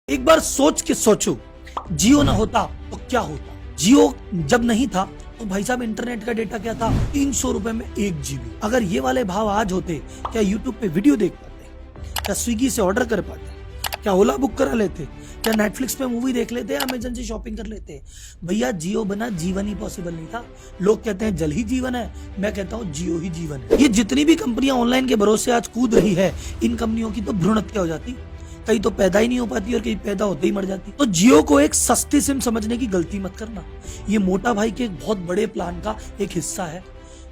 एक बार सोच के सोचो, जियो ना होता तो क्या होता। जियो जब नहीं था तो भाई साहब इंटरनेट का डेटा क्या था, 300 रुपए में 1 GB। अगर ये वाले भाव आज होते, क्या यूट्यूब पे वीडियो देख पाते, क्या स्विगी से ऑर्डर कर पाते, क्या ओला बुक करा लेते, क्या नेटफ्लिक्स पे मूवी देख लेते, अमेजन से शॉपिंग कर लेते। भैया जियो बना, जीवन ही पॉसिबल नहीं था। लोग कहते हैं जल ही जीवन है, मैं कहता हूँ जियो ही जीवन है। ये जितनी भी कंपनियां ऑनलाइन के भरोसे आज कूद रही है, इन कंपनियों की तो भ्रूण हत्या हो जाती, कहीं तो पैदा ही नहीं हो पाती और कहीं पैदा होते ही मर जाती। तो जियो को एक सस्ती सिम समझने की गलती मत करना। ये मोटा भाई के एक बहुत बड़े प्लान का एक हिस्सा है,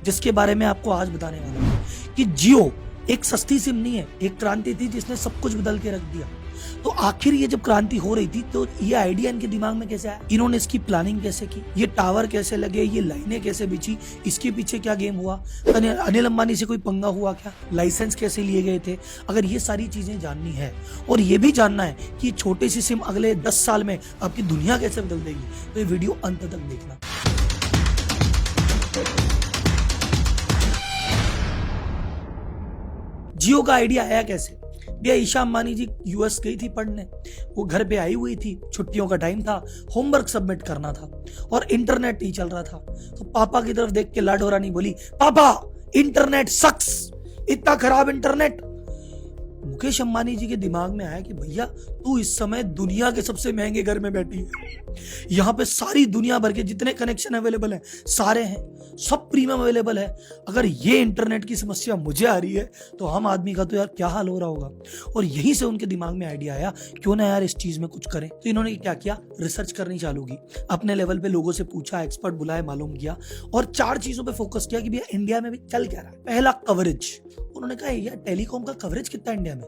जिसके बारे में आपको आज बताने वाला हूं कि जियो एक सस्ती सिम नहीं है, एक क्रांति थी जिसने सब कुछ बदल के रख दिया। तो आखिर ये जब क्रांति हो रही थी तो ये आइडिया इनके दिमाग में कैसे आया, इन्होंने इसकी प्लानिंग कैसे की, ये टावर कैसे लगे, ये लाइनें कैसे बिछी, इसके पीछे क्या गेम हुआ, अनिल अंबानी से कोई पंगा हुआ क्या, लाइसेंस कैसे लिए गए थे। अगर ये सारी चीजें जाननी है और ये भी जानना है कि छोटी सी सिम अगले 10 साल में आपकी दुनिया कैसे बदल देगी, तो ये वीडियो अंत तक देखना। जियो का आइडिया आया कैसे? भैया ईशा अंबानी जी यूएस गई थी पढ़ने, वो घर पे आई हुई थी, छुट्टियों का टाइम था, होमवर्क सबमिट करना था और इंटरनेट नहीं चल रहा था। तो पापा की तरफ देख के लाडो रानी बोली, पापा इंटरनेट सक्स, इतना खराब इंटरनेट। मुकेश अंबानी जी के दिमाग में आया कि भैया तू इस समय दुनिया के सबसे महंगे घर में बैठी है, यहाँ पे सारी दुनिया भर के जितने कनेक्शन अवेलेबल हैं सारे हैं, सब प्रीमियम अवेलेबल है। अगर ये इंटरनेट की समस्या मुझे आ रही है तो हम आदमी का तो यार क्या हाल हो रहा होगा। और यहीं से उनके दिमाग में आइडिया आया, क्यों ना यार इस चीज में कुछ करें। तो इन्होंने क्या किया, रिसर्च करनी चालू की, अपने लेवल पे लोगों से पूछा, एक्सपर्ट बुलाए, मालूम किया और 4 चीजों पे फोकस किया कि भैया इंडिया में भी चल क्या रहा है। पहला कवरेज, उन्होंने कहा यार टेलीकॉम का कवरेज कितना इंडिया में।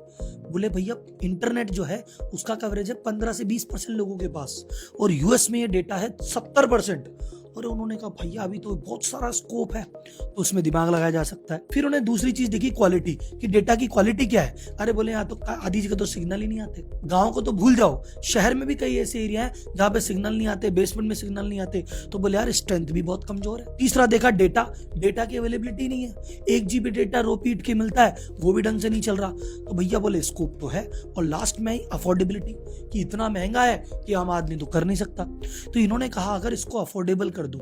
बोले भैया इंटरनेट जो है उसका कवरेज है 15 से 20% लोगों के पास और यूएस में ये डेटा है 70%। और उन्होंने कहा भैया अभी तो बहुत सारा स्कोप है, तो उसमें दिमाग लगाया जा सकता है। फिर उन्हें दूसरी चीज देखी, क्वालिटी, कि डेटा की क्वालिटी क्या है। अरे बोले यहाँ तो आधी जगह तो सिग्नल ही नहीं आते, गांव को तो भूल जाओ, शहर में भी कई ऐसे एरिया है जहाँ पे सिग्नल नहीं आते, बेसमेंट में सिग्नल नहीं आते। तो बोले यार स्ट्रेंथ भी बहुत कमजोर है। तीसरा देखा डेटा की अवेलेबिलिटी नहीं है, 1 GB डेटा रो पीट के मिलता है, वो भी ढंग से नहीं चल रहा। तो भैया बोले स्कोप तो है। और लास्ट में अफोर्डेबिलिटी, कि इतना महंगा है कि आम आदमी तो कर नहीं सकता। तो इन्होंने कहा अगर इसको अफोर्डेबल कर दूं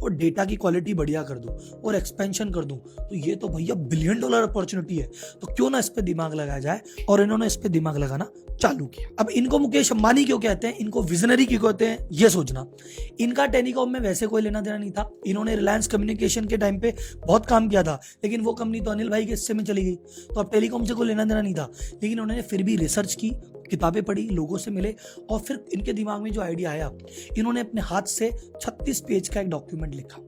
और डेटा की क्वालिटी बढ़िया कर दूं और एक्सपेंशन कर दूं तो ये तो भैया $1 बिलियन अपॉर्चुनिटी है। तो क्यों ना इस पे दिमाग लगाया जाए। और इन्होंने इस पे दिमाग लगाना चालू किया। अब इनको मुकेश अंबानी क्यों कहते हैं, इनको विजनरी क्यों कहते हैं, ये सोचना। इनका टेलीकॉम में वैसे कोई लेना देना नहीं था। इन्होंने रिलायंस कम्युनिकेशन के टाइम पे बहुत काम किया था, लेकिन वो कंपनी तो अनिल भाई के हिस्से में चली गई, तो अब टेलीकॉम से कोई लेना देना नहीं था। लेकिन उन्होंने फिर भी रिसर्च की, किताबें पढ़ी, लोगों से मिले और फिर इनके दिमाग में जो आइडिया आया, इन्होंने अपने हाथ से 36 पेज का एक डॉक्यूमेंट लिखा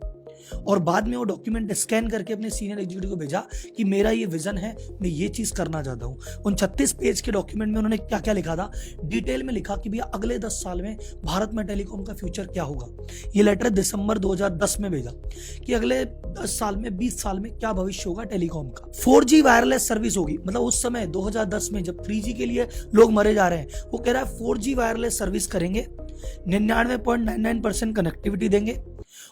और बाद में वो डॉक्यूमेंट स्कैन करके अपने सीनियर एग्जीक्यूटिव को भेजा कि मेरा ये विजन है, मैं ये चीज करना चाहता हूं। उन 36 पेज के डॉक्यूमेंट में उन्होंने क्या क्या लिखा था, डिटेल में लिखा कि भैया अगले 10 साल में भारत में टेलीकॉम का फ्यूचर क्या होगा। ये लेटर दिसंबर 2010 में भेजा कि अगले 10 साल में, 20 साल में क्या भविष्य होगा टेलीकॉम का। 4G वायरलेस सर्विस होगी, मतलब उस समय 2010 में जब 3G के लिए लोग मरे जा रहे हैं, वो कह रहा है 4G वायरलेस सर्विस करेंगे, 99.99% कनेक्टिविटी देंगे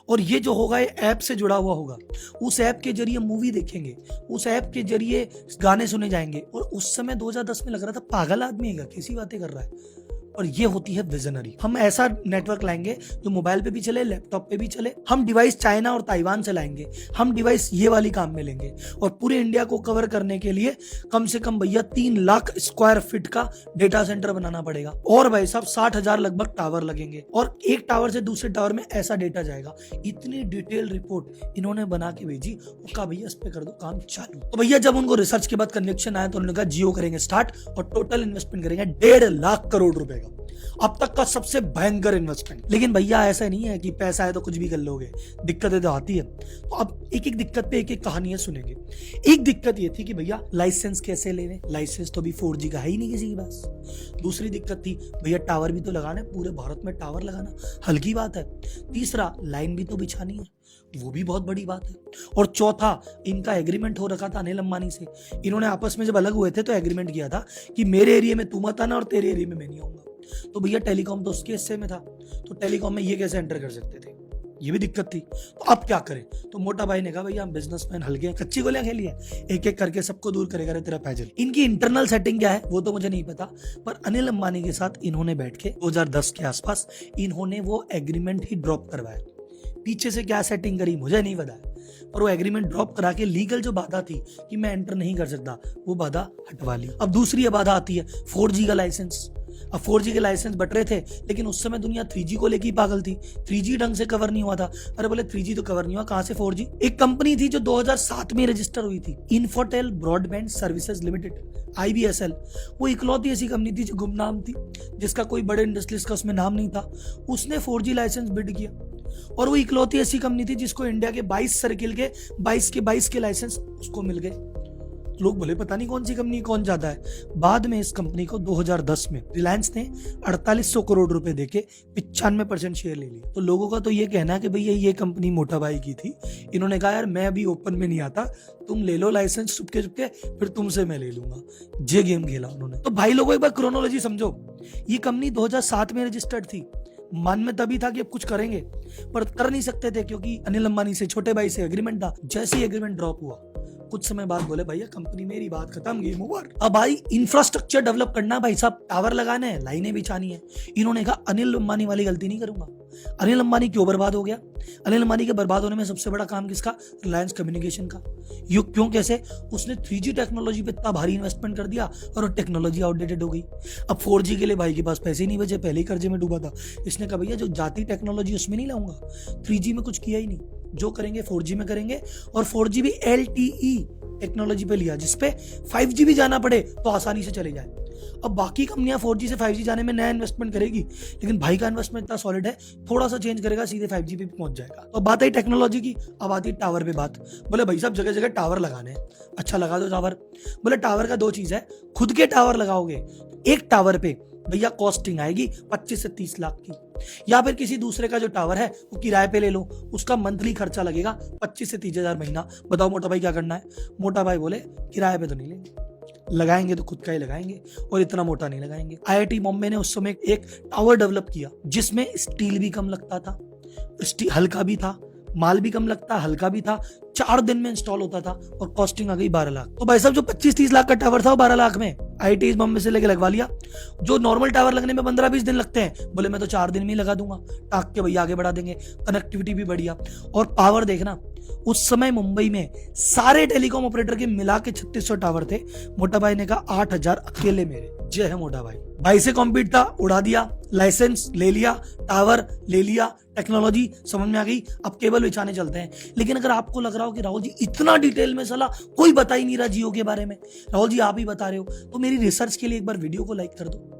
और ये जो होगा ये ऐप से जुड़ा हुआ होगा। उस ऐप के जरिए मूवी देखेंगे, उस ऐप के जरिए गाने सुने जाएंगे। और उस समय 2010 में लग रहा था पागल आदमी है, कैसी बातें कर रहा है। और ये होती है विजनरी। हम ऐसा नेटवर्क लाएंगे जो मोबाइल पे भी चले, लैपटॉप पे भी चले। हम डिवाइस चाइना और ताइवान से लाएंगे, हम डिवाइस ये वाली काम में लेंगे और पूरे इंडिया को कवर करने के लिए कम से कम भैया 3 लाख स्क्वायर फीट का डेटा सेंटर बनाना पड़ेगा। और भाई साहब 60,000 लगभग टावर लगेंगे और एक टावर से दूसरे टावर में ऐसा डेटा जाएगा। इतनी डिटेल रिपोर्ट इन्होंने बना के भेजी, उसका भैया इस पे कर दो काम चालू। तो भैया जब उनको रिसर्च के बाद कन्विक्शन आया तो उन्होंने कहा जियो करेंगे स्टार्ट और टोटल इन्वेस्टमेंट करेंगे 1.5 लाख करोड़ रुपए का, अब तक का सबसे भयंकर इन्वेस्टमेंट। लेकिन भैया ऐसा नहीं है कि पैसा है तो कुछ भी कर लोगे, दिक्कतें तो आती है। तो अब एक एक दिक्कत पे एक एक कहानियां सुनेंगे। एक दिक्कत ये थी कि भैया लाइसेंस कैसे लेने, लाइसेंस तो अभी 4G का है ही नहीं किसी के पास। दूसरी दिक्कत थी भैया टावर भी तो लगाना है, पूरे भारत में टावर लगाना हल्की बात है। तीसरा लाइन भी तो बिछानी है, वो भी बहुत बड़ी बात है। और चौथा इनका एग्रीमेंट हो रखा था अनिल अंबानी से। इन्होंने आपस में जब अलग हुए थे तो एग्रीमेंट किया था कि मेरे एरिया में तू मत आना और तेरे एरिया में मैं नहीं आऊंगा। तो भैया टेलीकॉम तो उसके हिस्से में था, तो टेलीकॉम में ये कैसे एंटर कर सकते थे। ये भी दिक्कत थी। तो अब क्या करें? तो मोटा भाई ने कहा भैया हम बिजनेसमैन हल्के हैं, कच्ची गोलियां खेली है, एक एक करके सबको दूर करेगा रे तेरा पैजल। इनकी इंटरनल सेटिंग क्या है वो तो मुझे नहीं पता, पर अनिल अंबानी के साथ इन्होंने बैठ के 2010 के आसपास इन्होंने वो एग्रीमेंट ही ड्रॉप करवाया। पीछे से क्या सेटिंग करी मुझे नहीं पता, और वो एग्रीमेंट ड्रॉप करा के लीगल जो बाधा थी कि मैं एंटर नहीं कर सकता, वो बाधा हटवा ली। अब दूसरी बाधा आती है 4G का लाइसेंस। अब 4G के लाइसेंस बट रहे थे, लेकिन उस समय दुनिया 3G को लेके ही पागल थी। 3G ढंग से कवर नहीं हुआ था। अरे बोले 3G तो कवर नहीं हुआ, कहां से 4G? एक कंपनी थी जो 2007 में रजिस्टर हुई थी, Infotel broadband services limited, IBSL। वो इकलौती ऐसी कंपनी थी जो गुमनाम थी, जिसका कोई बड़े इंडस्ट्रीज का उसमें नाम नहीं था। उसने 4G लाइसेंस बिड किया, और वो इकलौती ऐसी कंपनी थी जिसको इंडिया के 22 सर्किल के 22 के लाइसेंस उसको मिल गए। लोग बोले पता नहीं कौन सी कंपनी कौन जाता है। बाद में इस कंपनी को 2010 में रिलायंस ने 4800 करोड़ रुपए देके 95% शेयर ले लिया। तो लोगों का तो ये कहना है कि भैया ये कंपनी मोटा भाई की थी, इन्होंने कहा यार मैं अभी ओपन में नहीं आता, तुम ले लो लाइसेंस चुपके चुपके, फिर तुमसे मैं ले लूंगा। जे गेम खेला उन्होंने। तो भाई लोगों एक बार क्रोनोलॉजी समझो, ये कंपनी 2007 में रजिस्टर्ड थी। मन में तभी था कि अब कुछ करेंगे, पर कर नहीं सकते थे क्योंकि अनिल अंबानी से छोटे भाई से एग्रीमेंट था। जैसे ही एग्रीमेंट ड्रॉप हुआ, कुछ समय बाद बोले भैया कंपनी मेरी, बात खत्म, गेम ओवर। अब भाई इंफ्रास्ट्रक्चर डेवलप करना, भाई साहब टावर लगाने हैं, लाइनें बिछानी है। इन्होंने कहा अनिल अंबानी वाली गलती नहीं करूंगा। अनिल अंबानी क्यों बर्बाद हो गया? अनिल अंबानी के बर्बाद होने में सबसे बड़ा काम किसका? रिलायंस कम्युनिकेशन का। यू क्यों कैसे? उसने 3G टेक्नोलॉजी पे इतना भारी इन्वेस्टमेंट कर दिया और वो टेक्नोलॉजी आउटडेटेड हो गई। अब 4G के लिए भाई के पास पैसे ही नहीं बचे, पहले ही कर्जे में डूबा था। इसने कहा भैया जो जाती टेक्नोलॉजी उसमें नहीं लाऊंगा। 3G में कुछ किया ही नहीं, जो करेंगे 4G में करेंगे, और 4G भी LTE टेक्नोलॉजी पे लिया, जिसपे 5G भी जाना पड़े तो आसानी से चले जाए। अब बाकी कंपनियां 4G से 5G जाने में नया इन्वेस्टमेंट करेगी, लेकिन भाई का इन्वेस्टमेंट इतना सॉलिड है, थोड़ा सा चेंज करेगा सीधे 5G पे पहुंच जाएगा। तो बात आई टेक्नोलॉजी की, अब आती है टावर पे बात। बोले भाई साहब जगह जगह टावर लगाने हैं, अच्छा लगा दो टावर। बोले टावर का दो चीज है, खुद के टावर लगाओगे एक टावर पे भैया कॉस्टिंग आएगी 25 से 30 लाख की, या फिर किसी दूसरे का जो टावर है वो किराए पे ले लो, उसका मंथली खर्चा लगेगा 25 से 30 हजार महीना। बताओ मोटा भाई क्या करना है? मोटा भाई बोले किराए पे तो नहीं लेंगे, लगाएंगे तो खुद का ही लगाएंगे, और इतना मोटा नहीं लगाएंगे। IIT बॉम्बे ने उस समय एक टावर डेवलप किया जिसमें स्टील भी कम लगता था, हल्का भी था, माल भी कम लगता, हल्का भी था, 4 दिन में इंस्टॉल होता था, और कॉस्टिंग आ गई 12 लाख। तो भाई साहब जो 25-30 लाख का टावर था वो 12 लाख में IIT बॉम्बे से लेके लगवा लिया। जो नॉर्मल टावर लगने में 15-20 दिन लगते हैं, बोले मैं तो 4 दिन में ही लगा दूंगा, टाक के भैया आगे बढ़ा देंगे, कनेक्टिविटी भी बढ़िया। और पावर देखना, उस समय मुंबई में सारे टेलीकॉम ऑपरेटर के मिला के 3600 टावर थे। मोटा भाई ने कहा 8000 अकेले मेरे। जय है मोटा भाई। भाई से कॉम्पीट था, उड़ा दिया, लाइसेंस ले लिया, टावर ले लिया, टेक्नोलॉजी समझ में आ गई, अब केबल बिछाने चलते हैं। लेकिन अगर आपको लग रहा हो कि राहुल जी इतना डिटेल में सलाह कोई बता ही नहीं रहा जियो के बारे में, राहुल जी आप ही बता रहे हो, तो मेरी रिसर्च के लिए एक बार वीडियो को लाइक कर दो।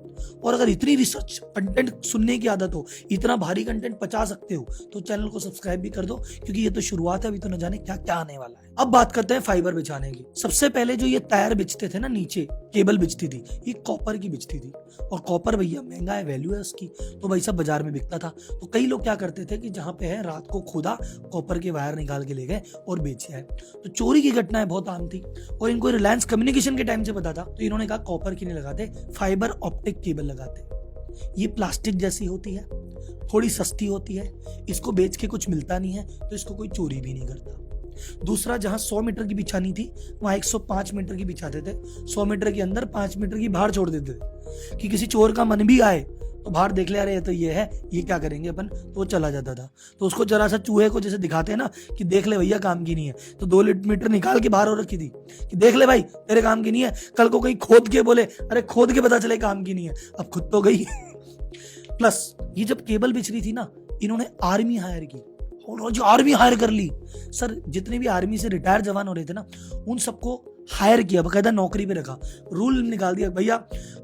और अगर इतनी रिसर्च कंटेंट सुनने की आदत हो, इतना भारी कंटेंट पचा सकते हो, तो चैनल को सब्सक्राइब भी कर दो, क्योंकि ये तो शुरुआत है, अभी तो न जाने क्या क्या आने वाला है। अब बात करते हैं फाइबर बिछाने की। सबसे पहले जो ये तार बिछते थे ना, नीचे केबल बिछती थी, ये कॉपर की बिछती थी, और कॉपर भैया महंगा है, वैल्यू है उसकी, तो भाई सब बाजार में बिकता था। तो कई लोग क्या करते थे कि जहां पे है रात को खोदा, कॉपर के वायर निकाल के ले गए और बेचे है। तो चोरी की घटनाएं बहुत आम थी, और इनको रिलायंस कम्युनिकेशन के टाइम से पता था, तो इन्होंने कहा कॉपर की नहीं लगाते, फाइबर ऑप्टिक केबल लगाते। ये प्लास्टिक जैसी होती है, थोड़ी सस्ती होती है, इसको बेच के कुछ मिलता नहीं है, तो इसको कोई चोरी भी नहीं करता। दूसरा, जहां 100 मीटर की बिछानी थी वहां 105 मीटर की बिछाते थे। 100 मीटर के अंदर 5 मीटर की बाहर छोड़ देते थे कि किसी चोर का मन भी आए तो बाहर देख ले, अरे तो ये है, ये क्या करेंगे अपन, तो वो चला जाता था। तो उसको जरा सा चूहे को जैसे दिखाते हैं ना कि देख ले भैया काम की नहीं है, तो 2 मीटर निकाल के बाहर और रखी थी कि देख ले भाई तेरे काम की नहीं है, कल को कहीं खोद के बोले, अरे खोद के पता चले काम की नहीं है, अब खुद तो गई। प्लस ये जब केबल बिछ रही थी ना, इन्होंने आर्मी हायर की, और जो आर्मी हायर कर ली। सर जितने भी आर्मी से रिटायर जवान हो रहे थे ना, उन सबको हायर किया, बकायदा नौकरी पे रखा, रूल निकाल दिया भैया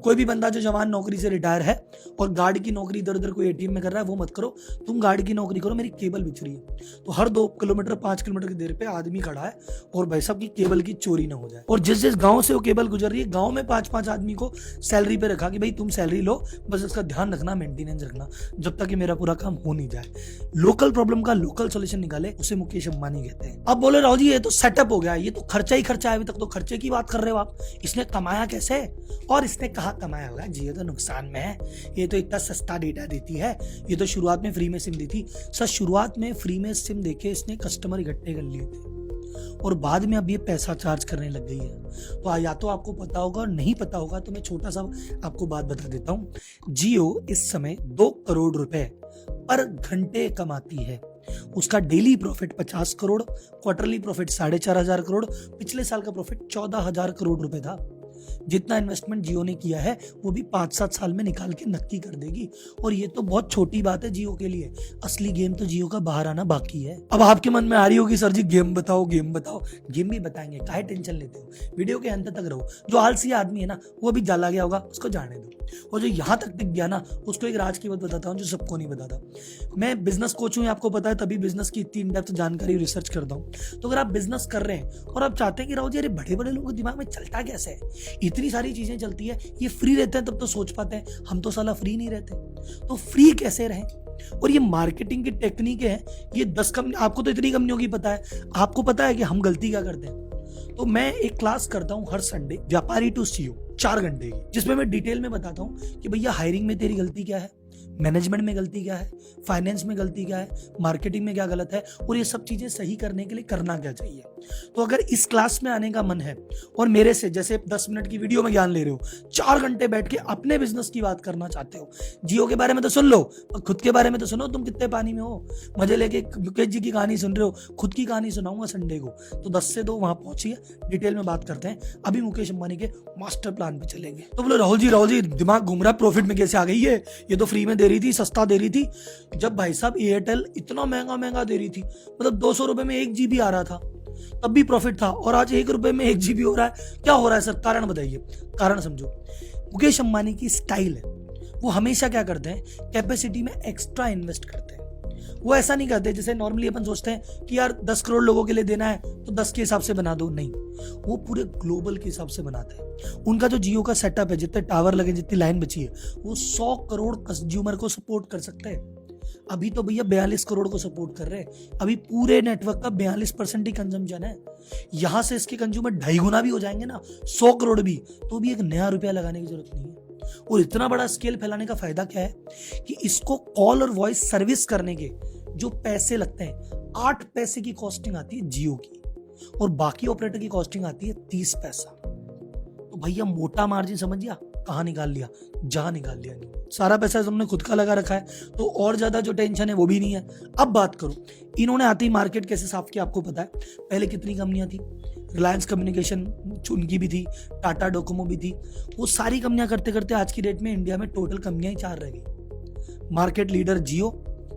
कोई भी बंदा जो जवान नौकरी से रिटायर है और गार्ड की नौकरी इधर उधर कोई ATM में कर रहा है वो मत करो, तुम गार्ड की नौकरी करो, मेरी केबल बिछ रही है। तो हर 2 किलोमीटर 5 किलोमीटर की देर पे आदमी खड़ा है, और भाई साहब की केबल की चोरी ना हो जाए। और जिस जिस गांव से वो केबल गुजर रही है, गांव में 5-5 आदमी को सैलरी पे रखा कि भाई तुम सैलरी लो, बस इसका ध्यान रखना, मेंटेनेंस रखना, जब तक कि मेरा पूरा काम हो नहीं जाए। लोकल प्रॉब्लम का लोकल सोल्यूशन निकाले, उसे मुकेश अंबानी कहते हैं। अब बोले राव जी ये तो सेटअप हो गया, ये तो खर्चा ही खर्चा है, अभी तक तो खर्चे की बात कर रहे हो आप, इसने कमाया कैसे और इसने कहां कमाया होगा, जियो तो नुकसान में है, ये तो इतना सस्ता डेटा देती है, ये तो शुरुआत में फ्री में सिम दी थी। सर शुरुआत में फ्री में सिम देके इसने कस्टमर इकट्ठे कर लिए थे और बाद में अब ये पैसा चार्ज करने लग गई है। तो या तो आपको पता होगा और नहीं पता होगा तो मैं छोटा सा आपको बात बता देता हूँ। जियो इस समय 2 करोड़ रुपए पर घंटे कमाती है। उसका daily profit 50 crore, quarterly profit 4,500 crore, पिछले साल का प्रॉफिट 14,000 करोड़ रुपए था। जितना इन्वेस्टमेंट जियो ने किया है वो भी 5-7 साल में निकाल के नक्की कर देगी। और ये तो बहुत छोटी बात है जियो के लिए, असली गेम तो जियो का बाहर आना बाकी है। अब आपके मन में आ रही होगी सर जी गेम बताओ गेम बताओ, गेम भी बताएंगे, काहे टेंशन लेते हो, वीडियो के अंत तक रहो। जो आलसी आदमी है ना वो भी जाला गया होगा, उसको जाने दो, और जो यहाँ तक टिक गया ना उसको एक राज की बात बताता हूँ जो सबको नहीं बताता। मैं बिजनेस कोच हूँ, आपको पता है, तभी बिजनेस की इतनी इनडेप्थ जानकारी रिसर्च करता हूँ। तो अगर आप बिजनेस कर रहे हैं और आप चाहते हैं कि राहुल जी अरे बड़े बड़े लोगों के दिमाग में चलता कैसे है, इतनी सारी चीजें चलती है, ये फ्री रहते हैं तब तो सोच पाते हैं, हम तो साला फ्री नहीं रहते, तो फ्री कैसे रहें। और ये मार्केटिंग की टेक्निक है, ये 10 कंपनी, आपको तो इतनी कंपनियों की पता है, आपको पता है कि हम गलती क्या करते हैं। तो मैं एक क्लास करता हूँ हर संडे, व्यापारी टू सीईओ, 4 घंटे की, जिसमें मैं डिटेल में बताता हूँ कि भैया हायरिंग में तेरी गलती क्या है, मैनेजमेंट में गलती क्या है, फाइनेंस में गलती क्या है, मार्केटिंग में क्या गलत है, और ये सब चीजें सही करने के लिए करना क्या चाहिए। तो अगर इस क्लास में आने का मन है और मेरे से जैसे 10 मिनट की वीडियो में ज्ञान ले रहे हो, 4 घंटे बैठ के अपने बिजनेस की बात करना चाहते हो, जियो के बारे में तो सुन लो, खुद के बारे में तो सुनो, तुम कितने पानी में हो, मजे लेके मुकेश जी की कहानी सुन रहे हो, खुद की कहानी सुनाऊंगा संडे को, तो 10 से 2 वहां पहुंचिए, डिटेल में बात करते हैं। अभी मुकेश अंबानी के मास्टर प्लान पे चलेंगे। तो बोलो राहुल जी दिमाग घूम रहा है, प्रॉफिट में कैसे आ गई है, ये तो फ्री में दे रही थी, सस्ता दे रही थी। जब भाई साहब एयरटेल इतना महंगा दे रही थी, मतलब 200 रुपए में 1 GB आ रहा था, तब भी प्रॉफिट था, और आज 1 रुपए में 1 GB हो रहा है, क्या हो रहा है सर, कारण बताइए, कारण समझो। मुकेश अंबानी की स्टाइल है, वो हमेशा क्या करते हैं, कैपेसिटी में एक्स्ट्रा इन्वेस्ट करते हैं। वो ऐसा नहीं करते जैसे नॉर्मली अपन सोचते हैं कि यार 10 करोड़ लोगों के लिए देना है तो 10 के हिसाब से बना दो, नहीं, वो पूरे ग्लोबल के हिसाब से बनाते हैं। उनका जो जियो का सेटअप है, जितने टावर लगे, जितनी लाइन बची है, वो 100 करोड़ कंज्यूमर को सपोर्ट कर सकते हैं। अभी तो भैया 42 करोड़ को सपोर्ट कर रहे हैं, अभी पूरे नेटवर्क का 42% ही कंजम्पशन है। यहां से इसके कंज्यूमर 2.5 गुना भी हो जाएंगे ना, 100 करोड़ भी, तो भी एक नया रुपया लगाने की जरूरत नहीं है। और इतना बड़ा स्केल फैलाने का फायदा क्या है कि इसको कॉल और वॉइस सर्विस करने के जो पैसे लगते हैं, 8 पैसे की कॉस्टिंग आती है जियो की, और बाकी ऑपरेटर की कॉस्टिंग आती है 30 पैसा। तो भैया मोटा मार्जिन समझिए कहाँ निकाल लिया, जहां निकाल लिया नहीं, सारा पैसा तुमने खुद का लगा रखा है, तो और ज्यादा जो टेंशन है वो भी नहीं है। अब बात करो, इन्होंने आती मार्केट कैसे साफ किया आपको पता है। पहले कितनी कंपनियां थी, रिलायंस कम्युनिकेशन उनकी भी थी, टाटा डोकोमो भी थी, वो सारी कंपनियां करते करते आज की डेट में इंडिया में टोटल कंपनियां ही 4 रह गई। मार्केट लीडर जियो,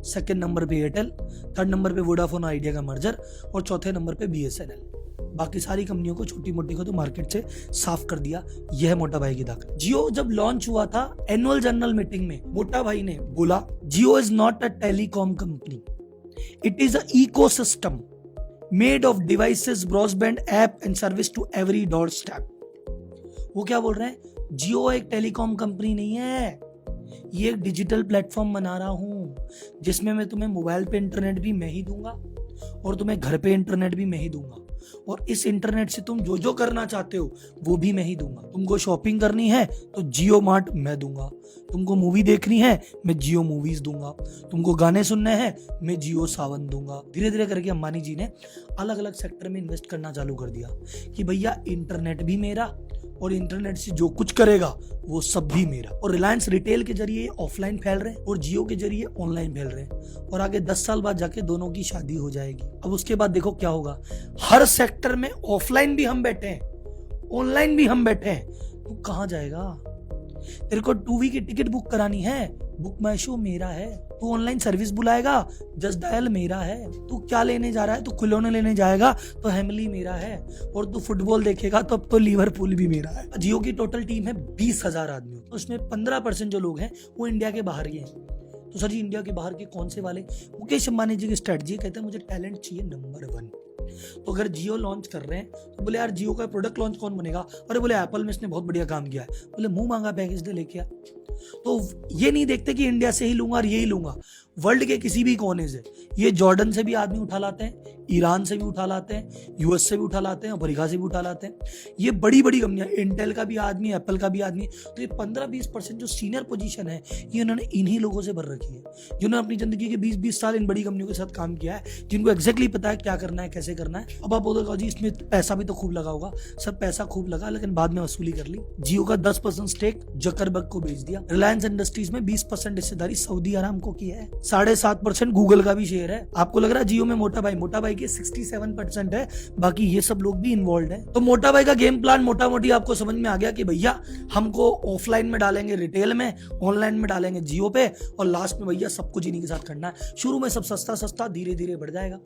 सेकंड नंबर पे एयरटेल, थर्ड नंबर पे वोडाफोन आइडिया का मर्जर, और चौथे नंबर पे BSNL। बाकी सारी कंपनियों को, छोटी मोटी को तो मार्केट से साफ कर दिया। यह मोटा भाई की ताकत। जियो जब लॉन्च हुआ था, एनुअल जनरल मीटिंग में मोटा भाई ने बोला, Jio is not a telecom company, it is a ecosystem made of devices, broadband, app and service to every doorstep. वो क्या बोल रहे हैं, जियो एक टेलीकॉम कंपनी नहीं है, ये एक डिजिटल प्लेटफॉर्म बना रहा हूं जिसमें मैं तुम्हें मोबाइल पे इंटरनेट भी मैं ही दूंगा और तुम्हें घर पे इंटरनेट भी मैं ही दूंगा, और इस इंटरनेट से तुम जो जो करना चाहते हो वो भी मैं ही दूंगा। तुमको शॉपिंग करनी है तो जियो मार्ट मैं दूंगा, तुमको मूवी देखनी है मैं जियो मूवीज दूंगा, तुमको गाने सुनने हैं मैं जियो सावन दूंगा। धीरे धीरे करके अंबानी जी ने अलग अलग सेक्टर में इन्वेस्ट करना चालू कर दिया कि भैया इंटरनेट भी मेरा और इंटरनेट से जो कुछ करेगा वो सब भी मेरा। और रिलायंस रिटेल के जरिए ऑफलाइन फैल रहे हैं और जियो के जरिए ऑनलाइन फैल रहे हैं, और आगे 10 साल बाद जाके दोनों की शादी हो जाएगी। अब उसके बाद देखो क्या होगा, हर सेक्टर में ऑफलाइन भी हम बैठे हैं, ऑनलाइन भी हम बैठे हैं, तू कहां जाएगा। तेरे को 2 की टिकट बुक करानी है, बुक माई शो मेरा है। तू ऑनलाइन सर्विस बुलाएगा, जस्ट डायल मेरा है। तू क्या लेने जा रहा है, तू खिलौने लेने जाएगा तो हेमली मेरा है, और तू फुटबॉल देखेगा तो अब तो लिवरपूल भी मेरा है। जियो की टोटल टीम है 20,000 आदमी, तो उसमें 15% जो लोग हैं वो इंडिया के बाहर के हैं। तो सर जी इंडिया के बाहर के कौन से वाले, मुकेश अंबानी जी की स्ट्रेटजी कहते हैं मुझे टैलेंट चाहिए नंबर 1। तो अगर जियो लॉन्च कर रहे हैं तो बोले यार जियो का प्रोडक्ट लॉन्च कौन बनेगा, अरे बोले एप्पल में इसने बहुत बढ़िया काम किया है, बोले मुंह मांगा पैकेज दे लेके आ। तो ये नहीं देखते कि इंडिया से ही लूंगा और यही लूंगा, वर्ल्ड के किसी भी कोने से, ये जॉर्डन से भी आदमी उठा लाते हैं, ईरान से भी उठा लाते हैं, यूएस से भी उठा लाते हैं, अफ्रीका से भी उठा लाते हैं। ये बड़ी बड़ी कंपनियां, इंटेल का भी आदमी, एप्पल का भी आदमी। तो ये 15-20% जो सीनियर पोजीशन है ये इन्होंने इन्हीं लोगों से भर रखी है, जिन्होंने अपनी जिंदगी के 20-20 साल इन बड़ी कंपनियों के साथ काम किया है, जिनको एग्जैक्टली पता है क्या करना है, कैसे करना है। अब आप बोलोगे जी इसमें पैसा भी तो खूब लगा होगा। सर पैसा खूब लगा, लेकिन बाद में वसूली कर ली। जियो का 10% स्टेक जकरबर्ग को बेच दिया। रिलायंस इंडस्ट्रीज में 20% हिस्सेदारी सऊदी अरामको की है। 7.5% गूगल का भी शेयर है। आपको लग रहा है जियो में मोटा भाई के 67% है, बाकी ये सब लोग भी इन्वॉल्व है। तो मोटा भाई का गेम प्लान मोटा मोटी आपको समझ में आ गया कि भैया हमको ऑफलाइन में डालेंगे रिटेल में, ऑनलाइन में डालेंगे जियो पे, और लास्ट में भैया सब कुछ इन्हीं के साथ करना है। शुरू में सब सस्ता, धीरे धीरे बढ़ जाएगा।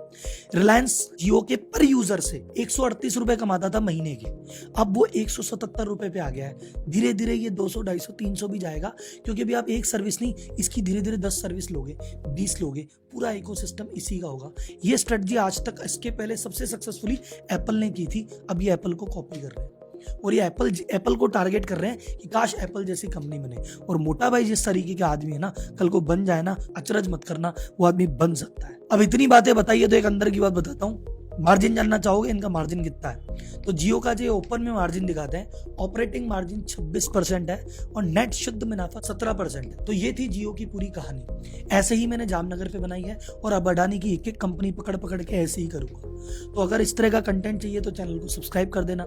रिलायंस जियो के पर यूजर से 138 रुपए कमाता था महीने के, अब वो 177 रुपए पे आ गया है। धीरे धीरे ये 200, 250, 300 भी जाएगा, क्योंकि अभी आप एक सर्विस नहीं, इसकी धीरे धीरे 10 सर्विस लोगे, 20 लोगे, पूरा इकोसिस्टम इसी का होगा। ये स्ट्रेटजी आज तक इसके पहले सबसे सक्सेसफुली एप्पल ने की थी, अब ये एप्पल को कॉपी कर रहे हैं, और ये एप्पल को टारगेट कर रहे हैं कि काश एप्पल जैसी कंपनी बने। और मोटा भाई जिस तरीके के आदमी है ना, कल को बन जाए ना, अचरज मत करना, वो आदमी बन सकता है। अब इतनी बातें बताइए तो एक अंदर की बात बताता हूँ। मार्जिन जानना चाहोगे, इनका मार्जिन कितना है? तो जियो का जो ओपन में मार्जिन दिखाते हैं, ऑपरेटिंग मार्जिन 26% है और नेट शुद्ध मुनाफा 17% है। तो ये थी जियो की पूरी कहानी। ऐसे ही मैंने जामनगर पे बनाई है, और अब अडानी की एक एक कंपनी पकड़ पकड़ के ऐसे ही करूंगा। तो अगर इस तरह का कंटेंट चाहिए तो चैनल को सब्सक्राइब कर देना।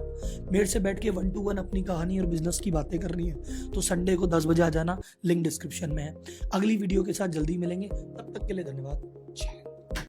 मेरे से बैठ के 1 to 1 अपनी कहानी और बिजनेस की बातें करनी है तो संडे को 10 बजे आ जाना, लिंक डिस्क्रिप्शन में है। अगली वीडियो के साथ जल्दी मिलेंगे, तब तक के लिए धन्यवाद।